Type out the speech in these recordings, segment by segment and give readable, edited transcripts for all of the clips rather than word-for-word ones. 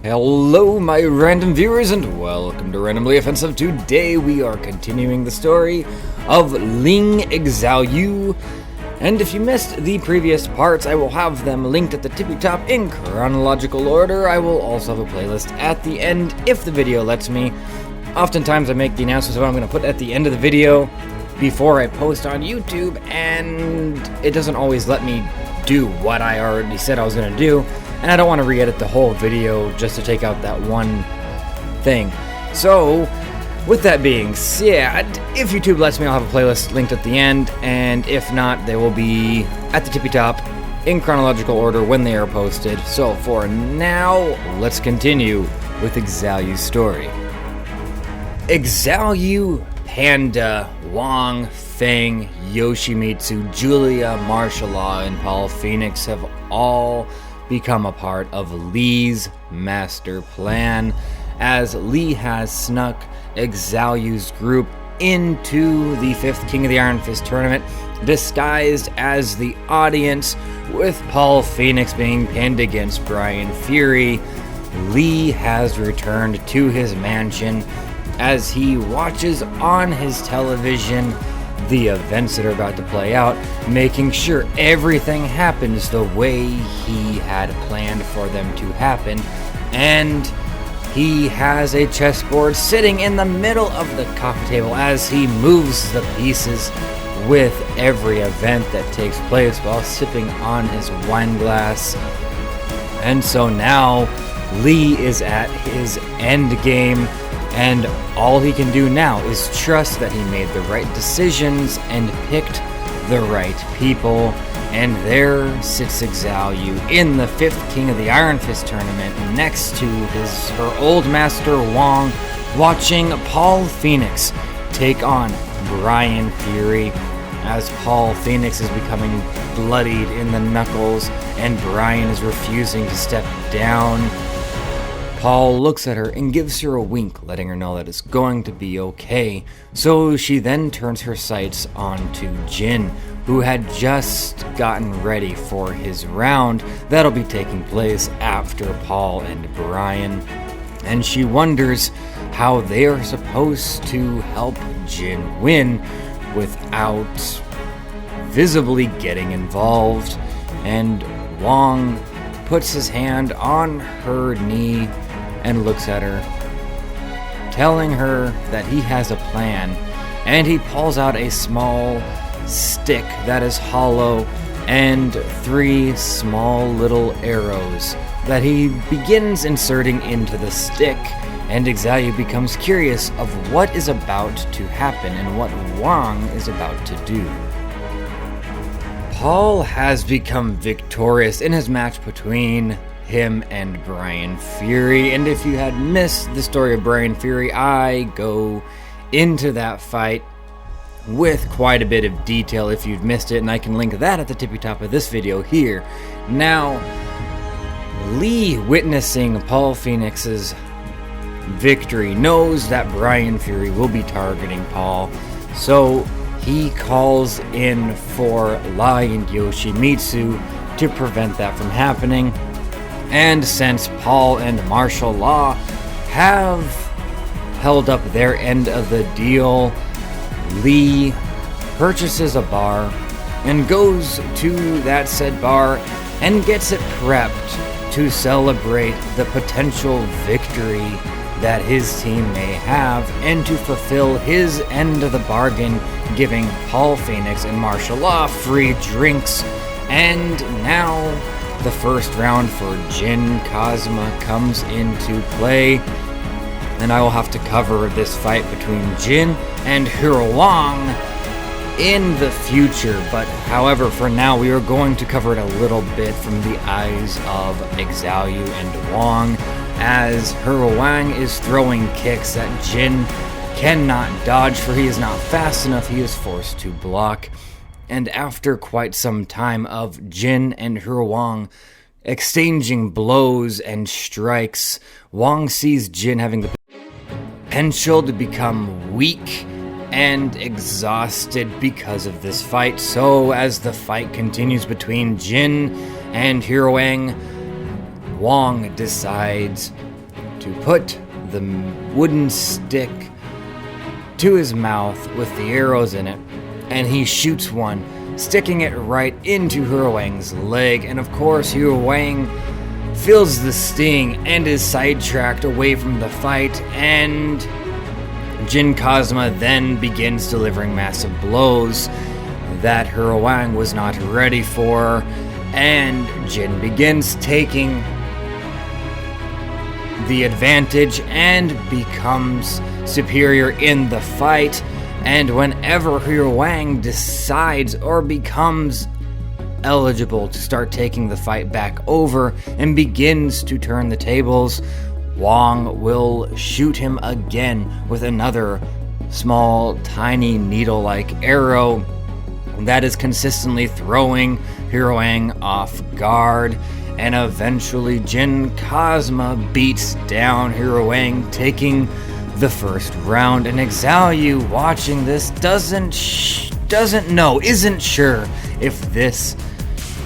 Hello, my random viewers, and welcome to Randomly Offensive. Today we are continuing the story of Ling Xiaoyu. And if you missed the previous parts, I will have them linked at the tippy top in chronological order. I will also have a playlist at the end if the video lets me. Oftentimes I make the announcements of what I'm going to put at the end of the video before I post on YouTube, and it doesn't always let me do what I already said I was going to do. And I don't want to re-edit the whole video just to take out that one thing. So, with that being said, if YouTube lets me, I'll have a playlist linked at the end, and if not, they will be at the tippy top in chronological order when they are posted. So for now, let's continue with Xiaoyu's story. Xiaoyu, Panda, Wang, Feng, Yoshimitsu, Julia, Martial Law, and Paul Phoenix have all become a part of Lee's master plan, as Lee has snuck Xiaoyu's group into the 5th King of the Iron Fist tournament, disguised as the audience, with Paul Phoenix being pinned against Brian Fury. Lee has returned to his mansion as he watches on his television the events that are about to play out, making sure everything happens the way he had planned for them to happen. And he has a chessboard sitting in the middle of the coffee table as he moves the pieces with every event that takes place while sipping on his wine glass. And so now Lee is at his end game, and all he can do now is trust that he made the right decisions and picked the right people. And there sits Xiaoyu in the 5th King of the Iron Fist tournament next to her old master Wang, watching Paul Phoenix take on Brian Fury, as Paul Phoenix is becoming bloodied in the knuckles and Brian is refusing to step down. Paul looks at her and gives her a wink, letting her know that it's going to be okay. So she then turns her sights onto Jin, who had just gotten ready for his round that'll be taking place after Paul and Brian. And she wonders how they are supposed to help Jin win without visibly getting involved. And Wang puts his hand on her knee and looks at her, telling her that he has a plan, and he pulls out a small stick that is hollow and 3 small little arrows that he begins inserting into the stick. And Xiaoyu becomes curious of what is about to happen and what Wang is about to do. Paul has become victorious in his match between him and Brian Fury, and if you had missed the story of Brian Fury, I go into that fight with quite a bit of detail if you've missed it, and I can link that at the tippy top of this video here. Now, Lee, witnessing Paul Phoenix's victory, knows that Brian Fury will be targeting Paul, so he calls in for Lai and Yoshimitsu to prevent that from happening. And since Paul and Martial Law have held up their end of the deal, Lee purchases a bar and goes to that said bar and gets it prepped to celebrate the potential victory that his team may have, and to fulfill his end of the bargain, giving Paul Phoenix and Martial Law free drinks. And now the first round for Jin Kazuma comes into play, and I will have to cover this fight between Jin and Hero Wang in the future. But however, for now, we are going to cover it a little bit from the eyes of Xiaoyu and Wang, as Hero Wang is throwing kicks that Jin cannot dodge, for he is not fast enough. He is forced to block. And after quite some time of Jin and Hero Wang exchanging blows and strikes, Wang sees Jin having the potential to become weak and exhausted because of this fight. So as the fight continues between Jin and Hero Wang decides to put the wooden stick to his mouth with the arrows in it, and he shoots one, sticking it right into Hero Wang's leg. And of course, Hero Wang feels the sting and is sidetracked away from the fight, and Jin Kazuma then begins delivering massive blows that Hero Wang was not ready for, and Jin begins taking the advantage and becomes superior in the fight. And whenever Hero Wang decides or becomes eligible to start taking the fight back over and begins to turn the tables, Wang will shoot him again with another small, tiny, needle-like arrow that is consistently throwing Hero Wang off guard. And eventually Jin Kazuma beats down Hero Wang, taking the first round. And Xiaoyu, watching this, isn't sure if this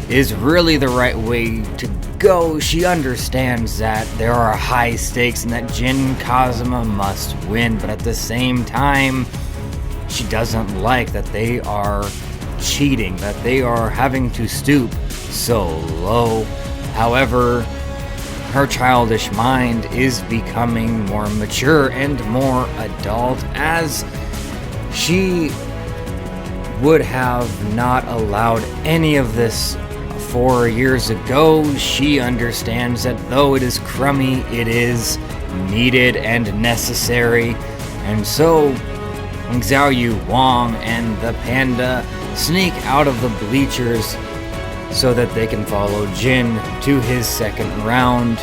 is really the right way to go. She understands that there are high stakes and that Jin Kazuma must win, but at the same time, she doesn't like that they are cheating, that they are having to stoop so low. However, her childish mind is becoming more mature and more adult, as she would have not allowed any of this 4 years ago. She understands that though it is crummy, it is needed and necessary. And so Xiaoyu, Wang, and the panda sneak out of the bleachers so that they can follow Jin to his second round.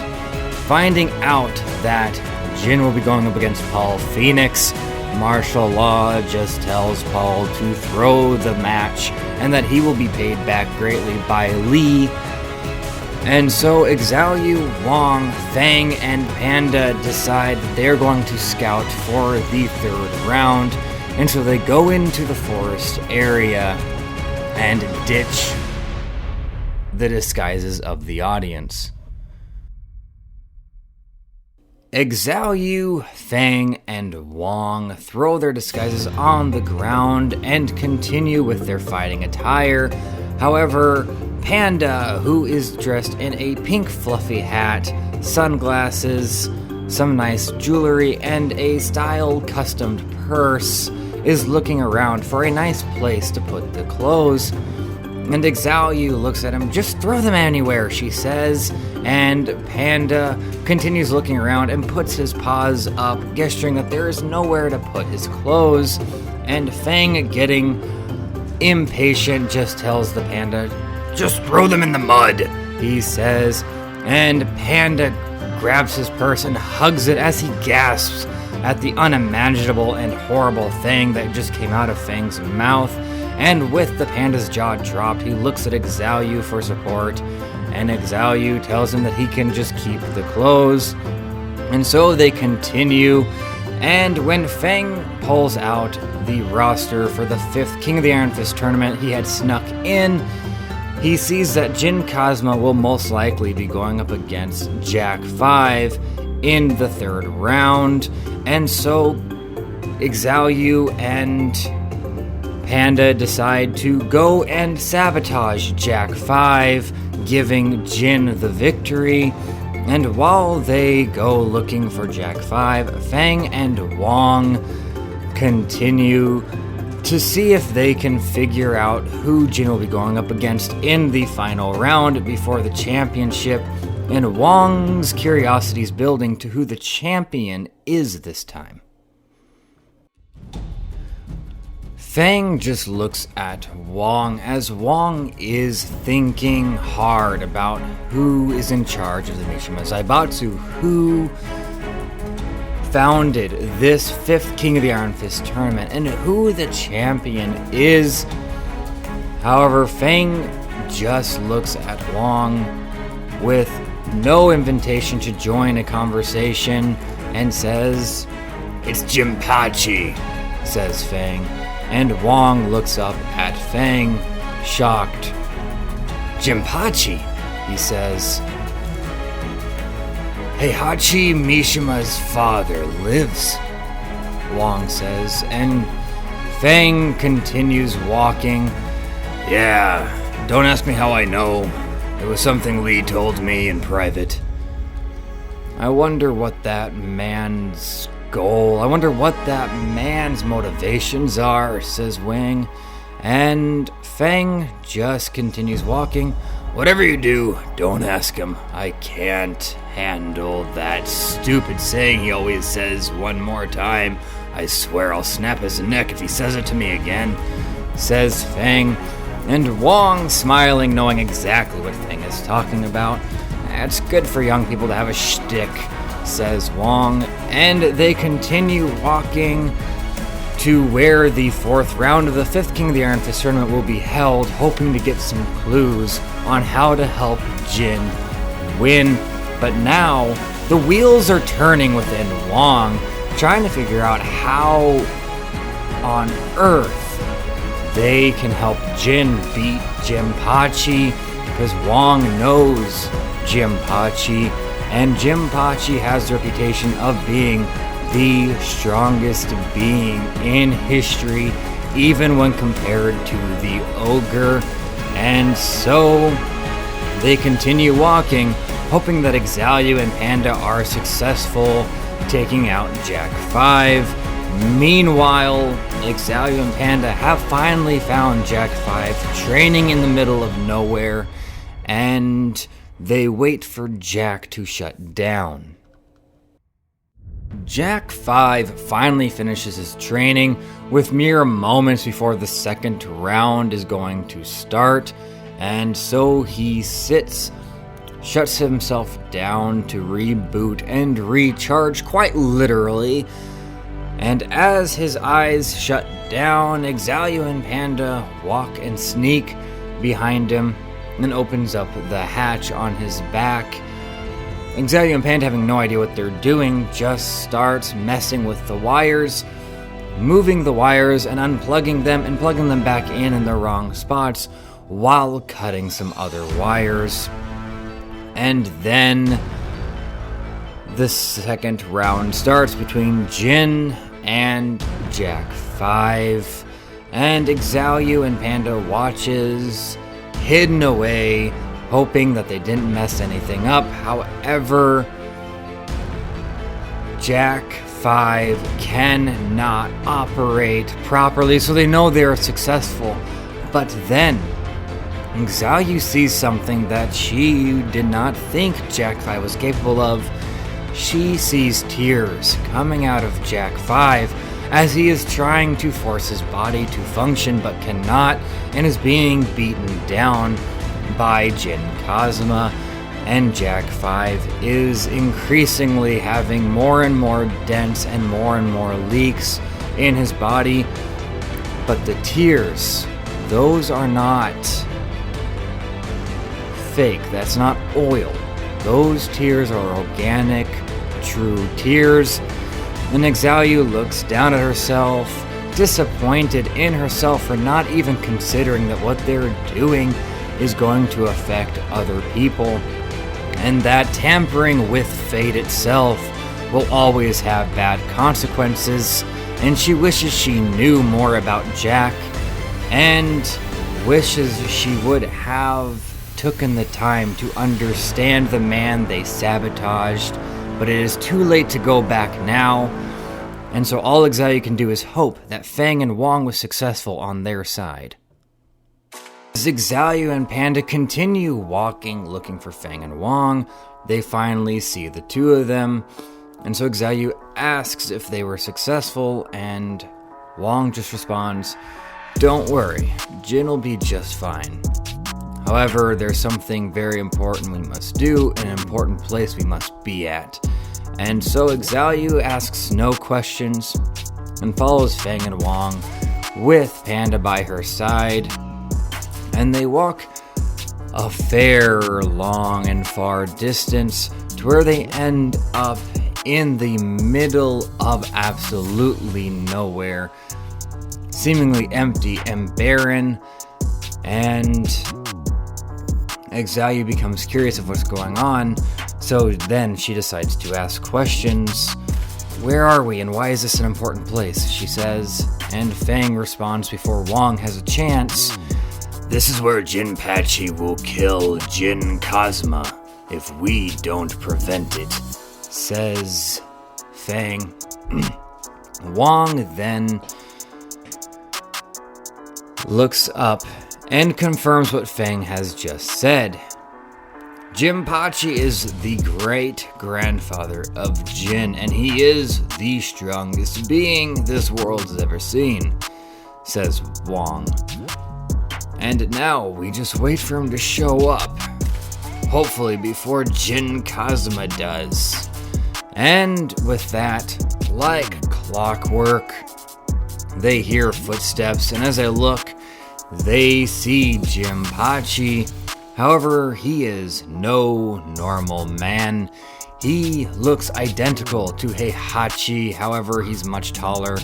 Finding out that Jin will be going up against Paul Phoenix, martial law just tells Paul to throw the match and that he will be paid back greatly by Lee. And so Xiaoyu, Wang, Fang, and Panda decide that they're going to scout for the third round. And so they go into the forest area and ditch the disguises of the audience. Xiaoyu, Fang, and Wang throw their disguises on the ground and continue with their fighting attire. However, Panda, who is dressed in a pink fluffy hat, sunglasses, some nice jewelry, and a styled customed purse, is looking around for a nice place to put the clothes. And Xiaoyu looks at him. "Just throw them anywhere," she says. And Panda continues looking around and puts his paws up, gesturing that there is nowhere to put his clothes. And Fang, getting impatient, just tells the panda, "Just throw them in the mud," he says. And Panda grabs his purse and hugs it as he gasps at the unimaginable and horrible thing that just came out of Fang's mouth. And with the panda's jaw dropped, he looks at Xiaoyu for support, and Xiaoyu tells him that he can just keep the clothes. And so they continue, and when Fang pulls out the roster for the 5th King of the Iron Fist tournament he had snuck in, he sees that Jin Kazuma will most likely be going up against Jack 5 in the 3rd round. And so Xiaoyu and Panda decide to go and sabotage Jack 5, giving Jin the victory. And while they go looking for Jack 5, Fang and Wang continue to see if they can figure out who Jin will be going up against in the final round before the championship. And Wang's curiosity is building to who the champion is this time. Fang just looks at Wang as Wang is thinking hard about who is in charge of the Mishima Zaibatsu, who founded this 5th King of the Iron Fist tournament, and who the champion is. However, Fang just looks at Wang with no invitation to join a conversation and says, "It's Jinpachi," says Fang. And Wang looks up at Fang, shocked. "Jinpachi," he says. Heihachi Mishima's father lives, Wong says, and Fang continues walking. Yeah, don't ask me how I know. It was something Lee told me in private. I wonder what that man's goal, I wonder what that man's motivations are, says Wang. And Fang just continues walking. Whatever you do, don't ask him. I can't handle that stupid saying he always says one more time. I swear I'll snap his neck if he says it to me again, says Fang. And Wong, smiling, knowing exactly what Fang is talking about. It's good for young people to have a shtick, says Wong. And they continue walking to where the 4th round of the 5th King of the Iron Fist tournament will be held, hoping to get some clues on how to help Jin win. But now, the wheels are turning within Wong, trying to figure out how on earth they can help Jin beat Jinpachi, because Wong knows Jinpachi, and Jinpachi has the reputation of being the strongest being in history, even when compared to the ogre. And so they continue walking, hoping that Xiaoyu and Panda are successful, taking out Jack 5. Meanwhile, Xiaoyu and Panda have finally found Jack 5 training in the middle of nowhere, and they wait for Jack to shut down. Jack 5 finally finishes his training with mere moments before the 2nd round is going to start, and so he sits, shuts himself down to reboot and recharge, quite literally. And as his eyes shut down, Xiaoyu and Panda walk and sneak behind him and opens up the hatch on his back. Xiaoyu and Panda, having no idea what they're doing, just starts messing with the wires, moving the wires and unplugging them and plugging them back in the wrong spots while cutting some other wires. And then the 2nd round starts between Jin and Jack 5, and Xiaoyu and Panda watches, hidden away, hoping that they didn't mess anything up. However, Jack 5 cannot operate properly, so they know they're successful. But then, Xiaoyu sees something that she did not think Jack 5 was capable of. She sees tears coming out of Jack 5 as he is trying to force his body to function but cannot, and is being beaten down by Jin Kazuma. And Jack 5 is increasingly having more and more dents and more leaks in his body. But the tears, those are not fake. That's not oil. Those tears are organic, true tears. And Xiaoyu looks down at herself, disappointed in herself for not even considering that what they're doing is going to affect other people, and that tampering with fate itself will always have bad consequences. And she wishes she knew more about Jack, and wishes she would have taken the time to understand the man they sabotaged, but it is too late to go back now. And so all Xiaoyu can do is hope that Fang and Wong was successful on their side. As Xiaoyu and Panda continue walking, looking for Fang and Wong, they finally see the two of them. And so Xiaoyu asks if they were successful, and Wong just responds, "Don't worry, Jin will be just fine. However, there's something very important we must do, an important place we must be at." And so Xiaoyu asks no questions and follows Fang and Wong with Panda by her side. And they walk a fair, long, and far distance to where they end up in the middle of absolutely nowhere, seemingly empty and barren. And Xiaoyu becomes curious of what's going on, So then she decides to ask questions. Where are we and why is this an important place? She says, and Fang responds before Wong has a chance. This is where Jinpachi will kill Jin Kazuma if we don't prevent it, says Fang. Wong then looks up and confirms what Fang has just said. Jinpachi is the great-grandfather of Jin, and he is the strongest being this world has ever seen, says Wong. And now we just wait for him to show up, hopefully before Jin Kazuma does. And with that, like clockwork, they hear footsteps, and as I look, they see Jinpachi. However, he is no normal man. He looks identical to Heihachi, however, he's much taller,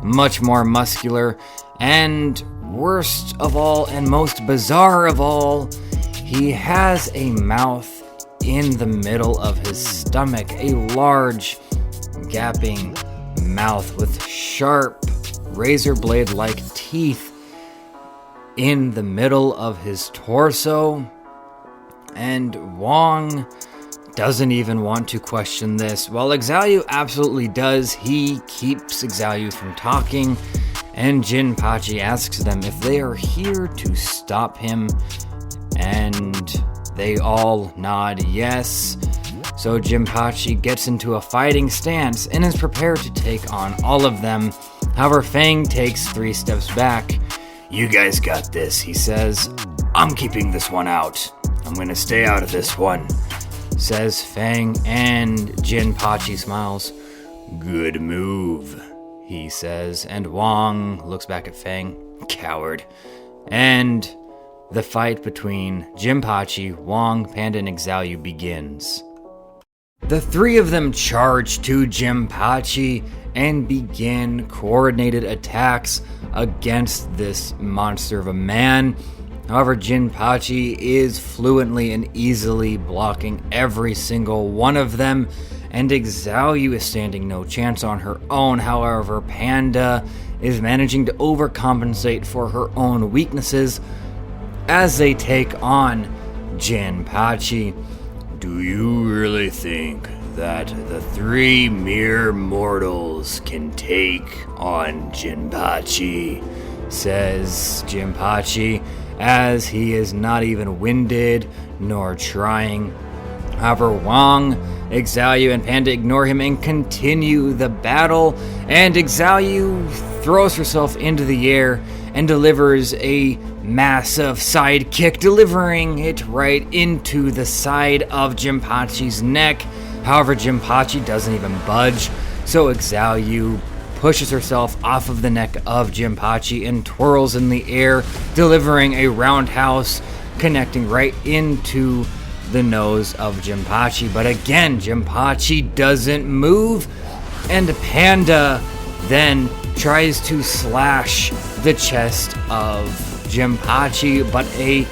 much more muscular, and worst of all, and most bizarre of all, he has a mouth in the middle of his stomach, a large, gaping mouth with sharp, razor blade-like teeth in the middle of his torso. And Wong doesn't even want to question this. While Xiaoyu absolutely does, he keeps Xiaoyu from talking, and Jinpachi asks them if they are here to stop him, and they all nod yes. So Jinpachi gets into a fighting stance and is prepared to take on all of them. However, Fang takes 3 steps back. You guys got this, he says. I'm keeping this one out. I'm gonna stay out of this one, says Fang, and Jinpachi smiles. Good move, he says, and Wong looks back at Fang. Coward. And the fight between Jinpachi, Wong, Panda, and Xiaoyu begins. The 3 of them charge to Jinpachi and begin coordinated attacks against this monster of a man. However, Jinpachi is fluently and easily blocking every single one of them, and Xiaoyu is standing no chance on her own. However, Panda is managing to overcompensate for her own weaknesses as they take on Jinpachi. Do you really think that the 3 mere mortals can take on Jinpachi? Says Jinpachi, as he is not even winded nor trying. However, Wong, Xiaoyu, and Panda ignore him and continue the battle, and Xiaoyu throws herself into the air and delivers a massive side kick, delivering it right into the side of Jinpachi's neck. However, Jinpachi doesn't even budge, so Xiaoyu pushes herself off of the neck of Jinpachi and twirls in the air, delivering a roundhouse connecting right into the nose of Jinpachi. But again, Jinpachi doesn't move, and Panda then tries to slash the chest of Jinpachi, but a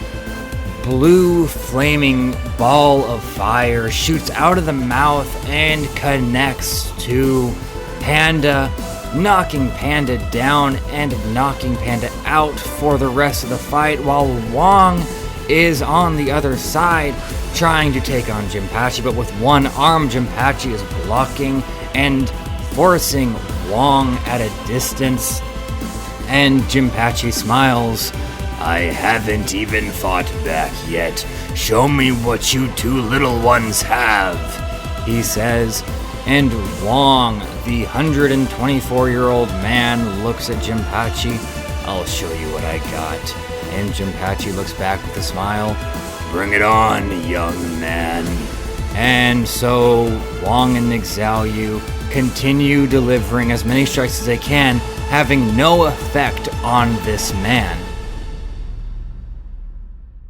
blue flaming ball of fire shoots out of the mouth and connects to Panda, knocking Panda down and knocking Panda out for the rest of the fight, while Wong is on the other side trying to take on Jinpachi, but with one arm, Jinpachi is blocking and forcing Wong at a distance, and Jinpachi smiles. I haven't even fought back yet. Show me what you 2 little ones have, he says, and Wong, the 124-year-old man, looks at Jinpachi. I'll show you what I got. And Jinpachi looks back with a smile. Bring it on, young man. And so Wong and Xiaoyu continue delivering as many strikes as they can, having no effect on this man.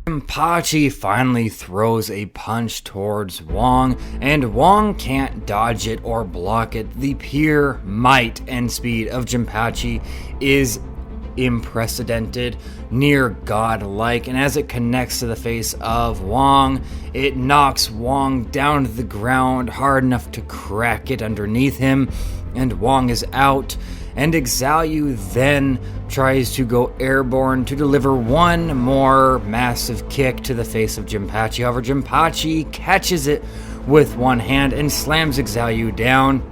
Jinpachi finally throws a punch towards Wong, and Wong can't dodge it or block it. The pure might and speed of Jinpachi is unprecedented, near godlike, and as it connects to the face of Wong, it knocks Wong down to the ground hard enough to crack it underneath him, and Wong is out. And Xiaoyu then tries to go airborne to deliver one more massive kick to the face of Jinpachi. However, Jinpachi catches it with one hand and slams Xiaoyu down,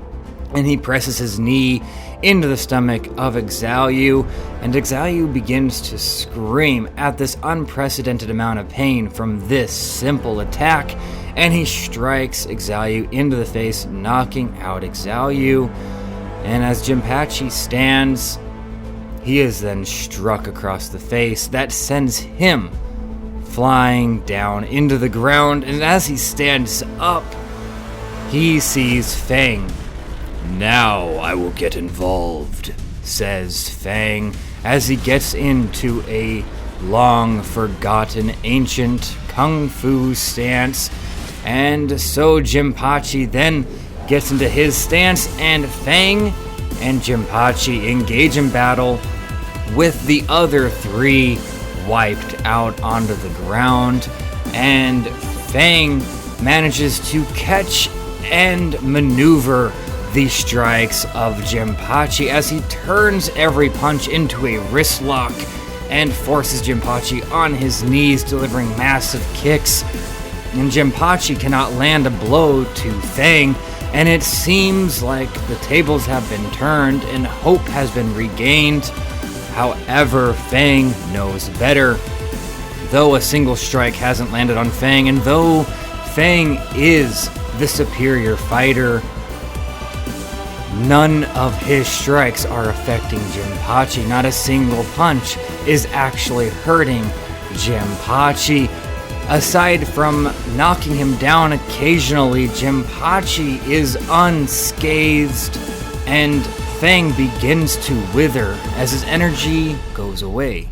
and he presses his knee into the stomach of Xiaoyu, and Xiaoyu begins to scream at this unprecedented amount of pain from this simple attack, and he strikes Xiaoyu into the face, knocking out Xiaoyu. And as Jinpachi stands, he is then struck across the face. That sends him flying down into the ground, and as he stands up, he sees Feng. "Now I will get involved," says Feng, as he gets into a long-forgotten ancient kung fu stance. And so Jinpachi then gets into his stance, and Feng and Jinpachi engage in battle, with the other three wiped out onto the ground. And Feng manages to catch and maneuver the strikes of Jinpachi as he turns every punch into a wrist lock and forces Jinpachi on his knees, delivering massive kicks. And Jinpachi cannot land a blow to Feng, and it seems like the tables have been turned and hope has been regained. However, Feng knows better. Though a single strike hasn't landed on Feng, and though Feng is the superior fighter, none of his strikes are affecting Jinpachi. Not a single punch is actually hurting Jinpachi. Aside from knocking him down occasionally, Jinpachi is unscathed, and Feng begins to wither as his energy goes away.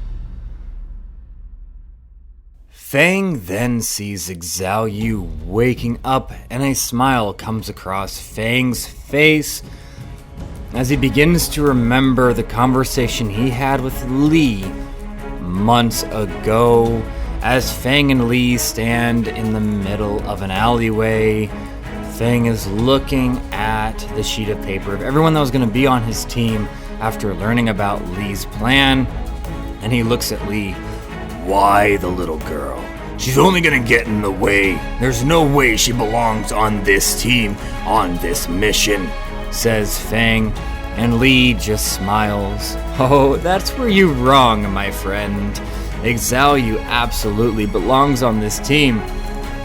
Feng then sees Xiaoyu waking up, and a smile comes across Feng's face as he begins to remember the conversation he had with Li months ago. As Feng and Li stand in the middle of an alleyway, Feng is looking at the sheet of paper of everyone that was going to be on his team after learning about Li's plan, and he looks at Li. "Why the little girl? She's only going to get in the way. There's no way she belongs on this team, on this mission," says Feng, and Li just smiles. "Oh, that's where you're wrong, my friend. Xiaoyu absolutely belongs on this team.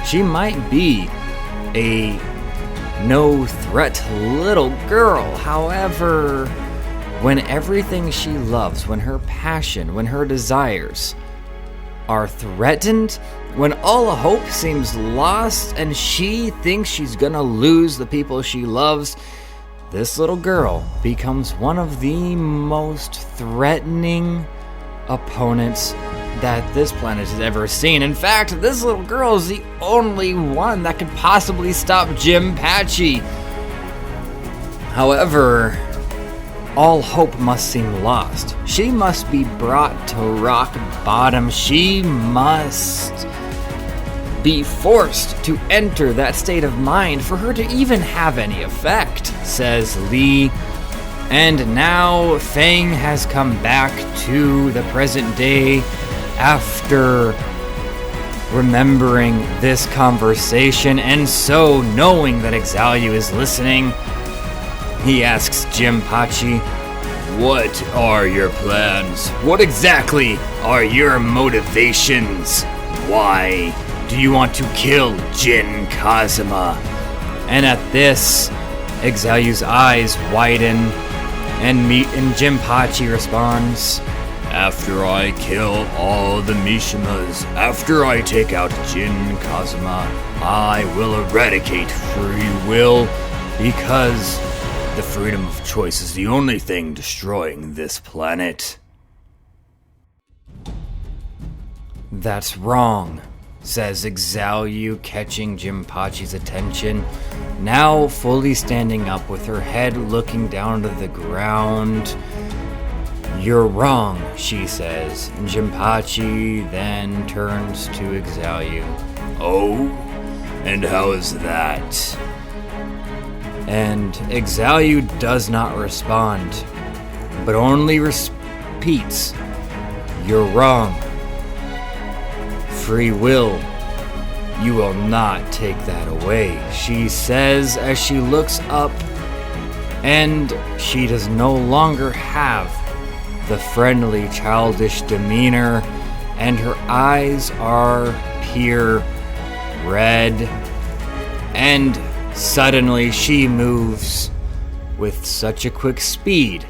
She might be a no-threat little girl. However, when everything she loves, when her passion, when her desires are threatened, when all hope seems lost and she thinks she's gonna lose the people she loves, this little girl becomes one of the most threatening opponents that this planet has ever seen. In fact, this little girl is the only one that could possibly stop Jinpachi. However, all hope must seem lost. She must be brought to rock bottom. She must be forced to enter that state of mind for her to even have any effect," says Li. And now Feng has come back to the present day after remembering this conversation, and so knowing that Xiaoyu is listening, he asks Jinpachi, "What are your plans? What exactly are your motivations? Why do you want to kill Jin Kazuma?" And at this, Xiaoyu's eyes widen, and Jinpachi responds, "After I kill all the Mishimas, after I take out Jin Kazuma, I will eradicate free will, because the freedom of choice is the only thing destroying this planet." "That's wrong," says Xiaoyu, catching Jinpachi's attention, now fully standing up with her head looking down to the ground. "You're wrong," she says. And Jinpachi then turns to Xiaoyu. "Oh? And how is that?" And Xiaoyu does not respond, but only repeats, "You're wrong. Free will. You will not take that away," she says as she looks up, and she does no longer have the friendly, childish demeanor, and her eyes are pure red, and suddenly she moves with such a quick speed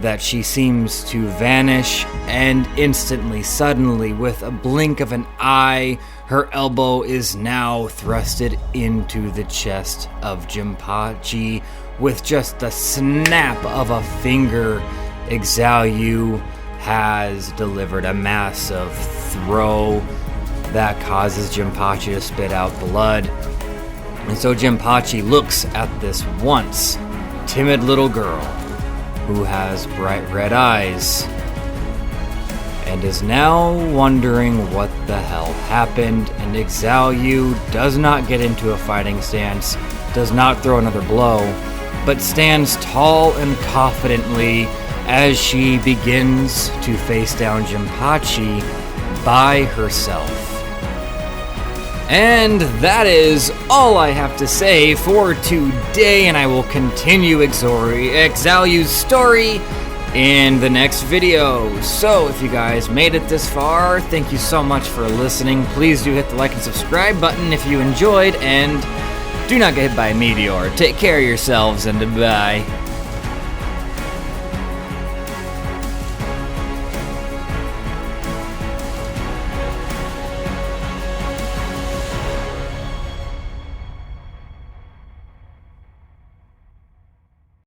that she seems to vanish, and instantly, suddenly, with a blink of an eye, her elbow is now thrusted into the chest of Jinpachi. With just the snap of a finger, Xiaoyu has delivered a massive throw that causes Jinpachi to spit out blood. And so Jinpachi looks at this once timid little girl who has bright red eyes and is now wondering what the hell happened. And Xiaoyu does not get into a fighting stance, does not throw another blow, but stands tall and confidently as she begins to face down Jinpachi by herself. And that is all I have to say for today, and I will continue Xiaoyu's story in the next video. So if you guys made it this far, thank you so much for listening. Please do hit the like and subscribe button if you enjoyed, and do not get hit by a meteor. Take care of yourselves, and bye.